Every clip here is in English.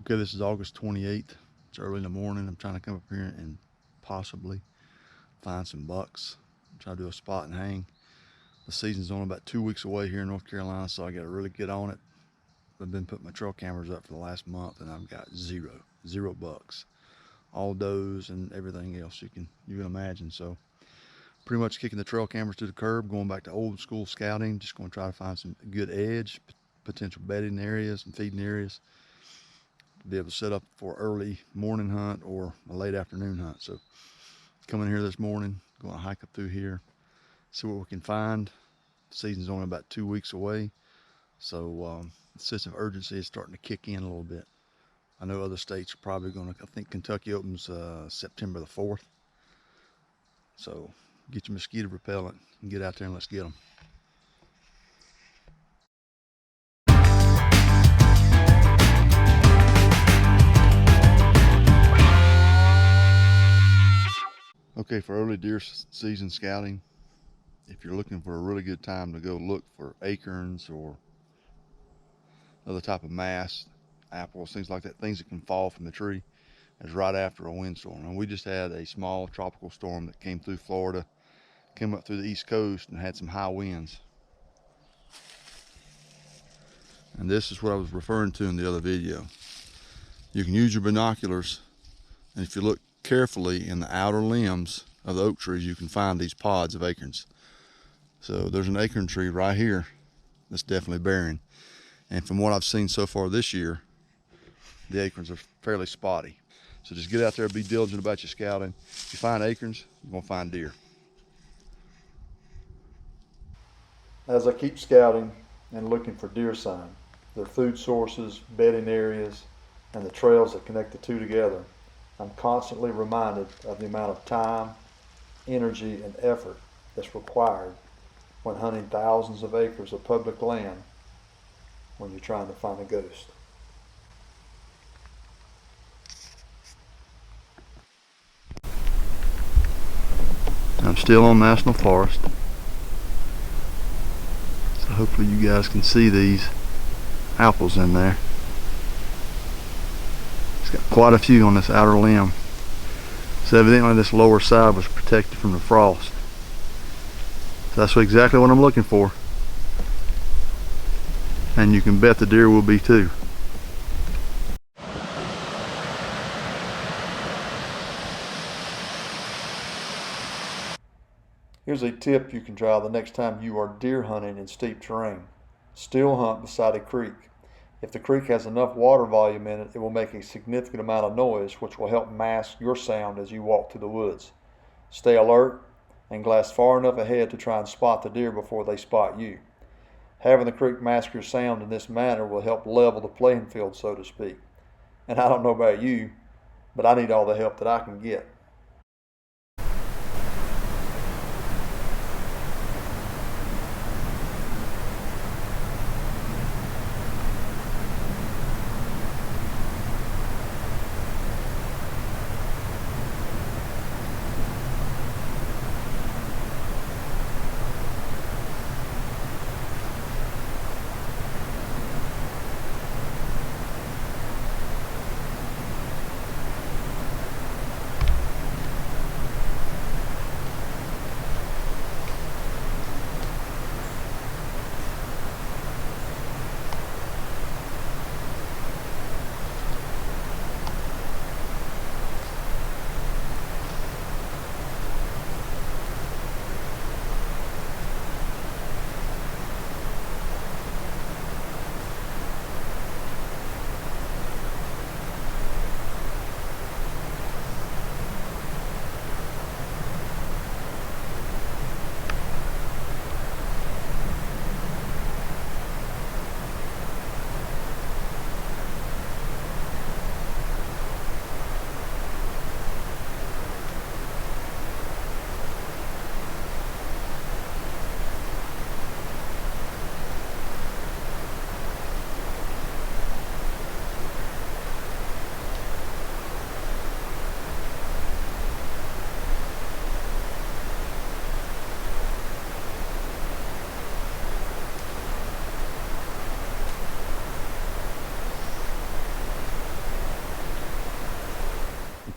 Okay, this is August 28th. It's early in the morning. I'm trying to come up here and possibly find some bucks. Try to do a spot and hang. The season's only about 2 weeks away here in North Carolina, so I got to really get on it. I've been putting my trail cameras up for the last month, and I've got zero bucks. All does and everything else you can imagine. So pretty much kicking the trail cameras to the curb, going back to old school scouting. Just going to try to find some good edge, potential bedding areas and feeding areas, to be able to set up for early morning hunt or a late afternoon hunt. So coming here this morning, going to hike up through here, see what we can find. The season's only about 2 weeks away, so the sense of urgency is starting to kick in a little bit. I know other states are probably going to, I think Kentucky opens September the 4th. So get your mosquito repellent and get out there and let's get them. Okay, for early deer season scouting, if you're looking for a really good time to go look for acorns or other type of mass, apples, things like that, things that can fall from the tree, is right after a windstorm. And we just had a small tropical storm that came through Florida, came up through the East Coast and had some high winds. And this is what I was referring to in the other video. You can use your binoculars, and if you look carefully in the outer limbs of the oak trees, you can find these pods of acorns. So there's an acorn tree right here that's definitely bearing. And from what I've seen so far this year, the acorns are fairly spotty. So just get out there, be diligent about your scouting. If you find acorns, you're gonna find deer. As I keep scouting and looking for deer sign, their food sources, bedding areas, and the trails that connect the two together, I'm constantly reminded of the amount of time, energy, and effort that's required when hunting thousands of acres of public land when you're trying to find a ghost. I'm still on National Forest, so hopefully you guys can see these apples in there. It's got quite a few on this outer limb, so evidently this lower side was protected from the frost. So that's exactly what I'm looking for, and you can bet the deer will be too. Here's a tip you can try the next time you are deer hunting in steep terrain. Still hunt beside a creek. If the creek has enough water volume in it, it will make a significant amount of noise, which will help mask your sound as you walk through the woods. Stay alert and glass far enough ahead to try and spot the deer before they spot you. Having the creek mask your sound in this manner will help level the playing field, so to speak. And I don't know about you, but I need all the help that I can get.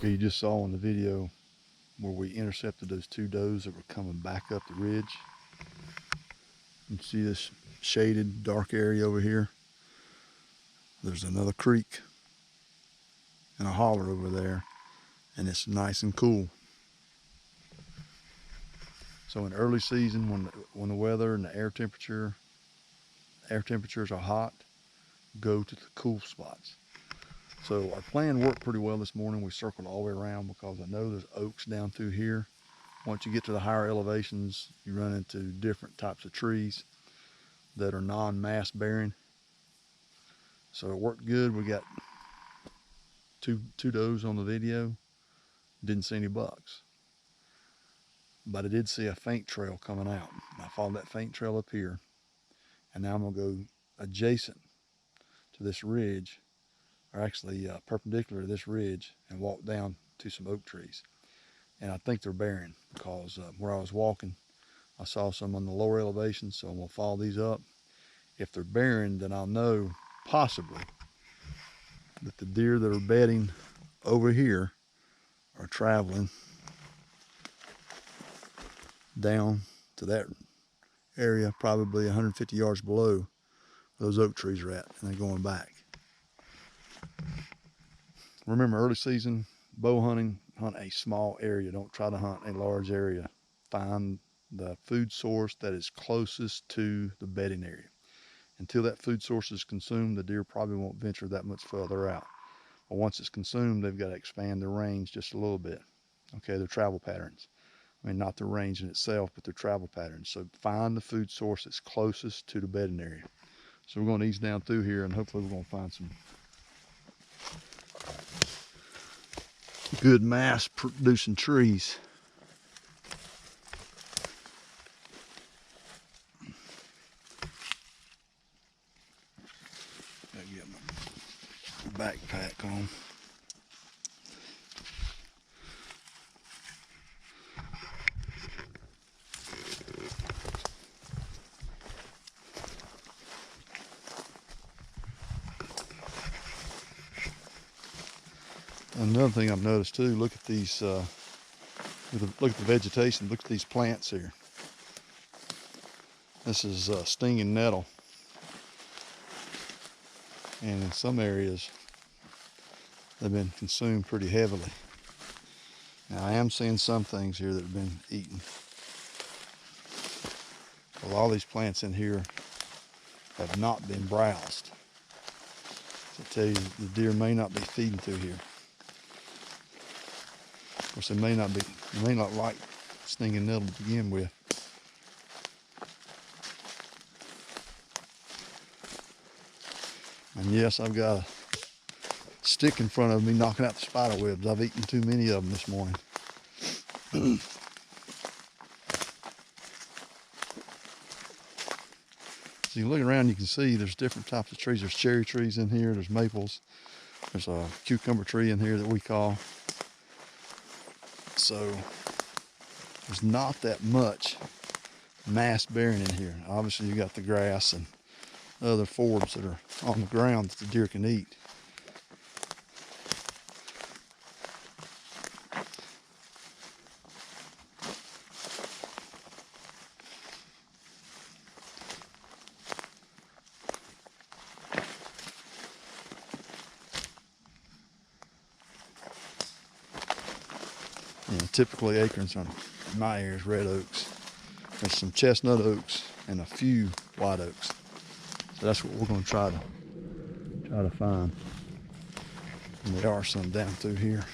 Okay, you just saw in the video where we intercepted those two does that were coming back up the ridge. You can see this shaded dark area over here. There's another creek and a holler over there, and it's nice and cool. So in early season, when the weather and the air temperatures are hot, go to the cool spots. So our plan worked pretty well this morning. We circled all the way around because I know there's oaks down through here. Once you get to the higher elevations, you run into different types of trees that are non-mass bearing. So it worked good. We got two does on the video. Didn't see any bucks, but I did see a faint trail coming out. I followed that faint trail up here, and now I'm gonna go adjacent to this ridge, or actually perpendicular to this ridge, and walk down to some oak trees. And I think they're bearing because where I was walking, I saw some on the lower elevation, so I'm gonna follow these up. If they're bearing, then I'll know possibly that the deer that are bedding over here are traveling down to that area, probably 150 yards below where those oak trees are at, and they're going back. Remember, early season bow hunting, hunt a small area. Don't try to hunt a large area. Find the food source that is closest to the bedding area. Until that food source is consumed, the deer probably won't venture that much further out. But once it's consumed, they've got to expand their range just a little bit. Okay, their travel patterns. I mean, not the range in itself, but their travel patterns. So find the food source that's closest to the bedding area. So we're going to ease down through here, and hopefully we're going to find some good mass producing trees. Gotta get my backpack on. Another thing I've noticed too, look at these, look at the vegetation, look at these plants here. This is stinging nettle. And in some areas, they've been consumed pretty heavily. Now I am seeing some things here that have been eaten. Well, all these plants in here have not been browsed. So I tell you, the deer may not be feeding through here. Of course, they may not like stinging nettle to begin with. And yes, I've got a stick in front of me knocking out the spider webs. I've eaten too many of them this morning. So you look around, you can see there's different types of trees. There's cherry trees in here, there's maples, there's a cucumber tree in here that we call. So there's not that much mass bearing in here. Obviously you got the grass and other forbs that are on the ground that the deer can eat. Typically acorns in my area is red oaks. There's some chestnut oaks and a few white oaks. So that's what we're going to try to find. And there are some down through here.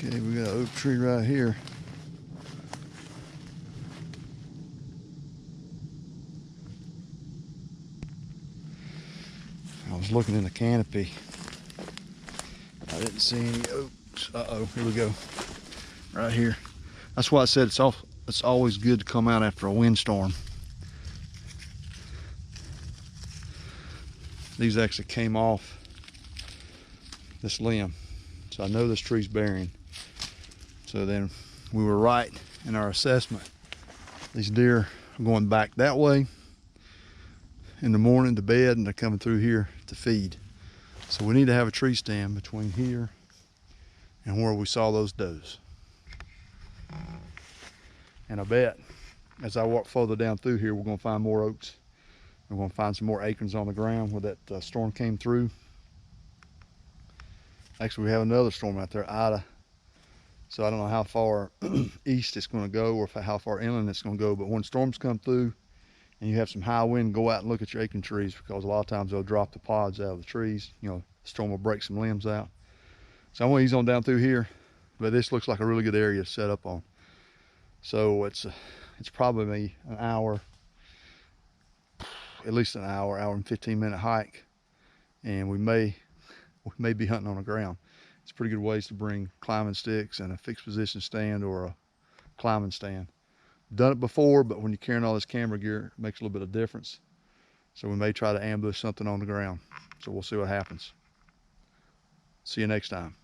Okay, we got an oak tree right here. I was looking in the canopy I didn't see any oaks. Uh-oh, here we go. Right here. That's why I said it's always good to come out after a windstorm. These actually came off this limb. So I know this tree's bearing. So then we were right in our assessment. These deer are going back that way in the morning to bed, and they're coming through here to feed. So we need to have a tree stand between here and where we saw those does. And I bet as I walk further down through here, we're gonna find more oaks. We're gonna find some more acorns on the ground where that storm came through. Actually, we have another storm out there, Ida. So I don't know how far east it's gonna go or how far inland it's gonna go, but when storms come through and you have some high wind, go out and look at your acorn trees, because a lot of times they'll drop the pods out of the trees. You know, the storm will break some limbs out. So I'm gonna ease on down through here, but this looks like a really good area to set up on. So it's probably an hour, at least an hour and 15-minute hike, and we may be hunting on the ground. It's pretty good ways to bring climbing sticks and a fixed position stand or a climbing stand. Done it before, but when you're carrying all this camera gear, it makes a little bit of difference. So we may try to ambush something on the ground. So we'll see what happens. See you next time.